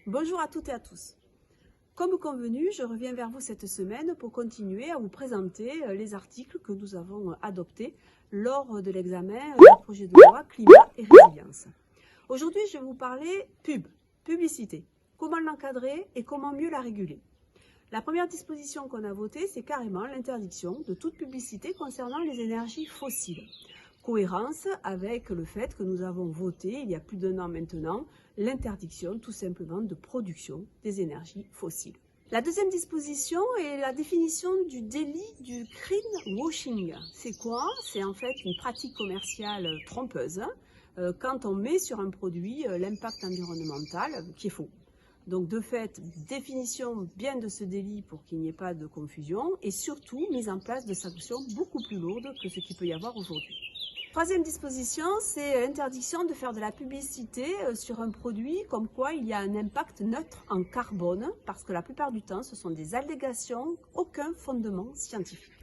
Bonjour à toutes et à tous. Comme convenu, je reviens vers vous cette semaine pour continuer à vous présenter les articles que nous avons adoptés lors de l'examen du projet de loi Climat et Résilience. Aujourd'hui, je vais vous parler publicité, comment l'encadrer et comment mieux la réguler. La première disposition qu'on a votée, c'est carrément l'interdiction de toute publicité concernant les énergies fossiles. Cohérence avec le fait que nous avons voté, il y a plus d'1 an maintenant, l'interdiction tout simplement de production des énergies fossiles. La deuxième disposition est la définition du délit du greenwashing. C'est quoi? C'est en fait une pratique commerciale trompeuse quand on met sur un produit l'impact environnemental qui est faux. Donc de fait, définition bien de ce délit pour qu'il n'y ait pas de confusion et surtout mise en place de sanctions beaucoup plus lourdes que ce qu'il peut y avoir aujourd'hui. Troisième disposition, c'est l'interdiction de faire de la publicité sur un produit comme quoi il y a un impact neutre en carbone parce que la plupart du temps, ce sont des allégations, aucun fondement scientifique.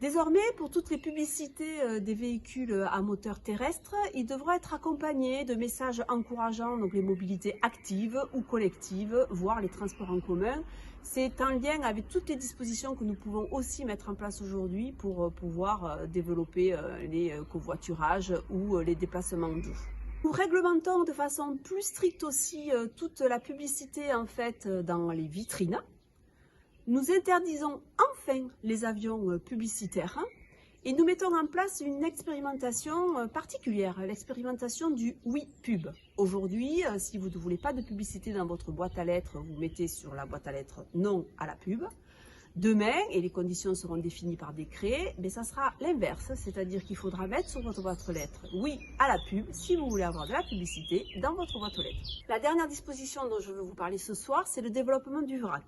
Désormais, pour toutes les publicités des véhicules à moteur terrestre, ils devront être accompagnés de messages encourageant donc les mobilités actives ou collectives, voire les transports en commun. C'est en lien avec toutes les dispositions que nous pouvons aussi mettre en place aujourd'hui pour pouvoir développer les covoiturages ou les déplacements doux. Nous réglementons de façon plus stricte aussi toute la publicité en fait dans les vitrines. Nous interdisons enfin les avions publicitaires et nous mettons en place une expérimentation particulière, l'expérimentation du oui pub. Aujourd'hui, si vous ne voulez pas de publicité dans votre boîte à lettres, vous mettez sur la boîte à lettres non à la pub. Demain, et les conditions seront définies par décret, mais ça sera l'inverse, c'est-à-dire qu'il faudra mettre sur votre boîte aux lettres oui à la pub si vous voulez avoir de la publicité dans votre boîte aux lettres. La dernière disposition dont je veux vous parler ce soir, c'est le développement du vrac,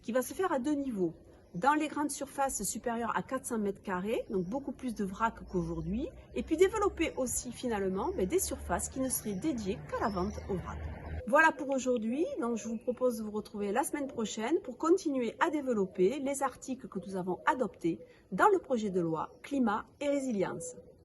qui va se faire à 2 niveaux. Dans les grandes surfaces supérieures à 400 m², donc beaucoup plus de vrac qu'aujourd'hui, et puis développer aussi finalement des surfaces qui ne seraient dédiées qu'à la vente au vrac. Voilà pour aujourd'hui, donc je vous propose de vous retrouver la semaine prochaine pour continuer à développer les articles que nous avons adoptés dans le projet de loi Climat et Résilience.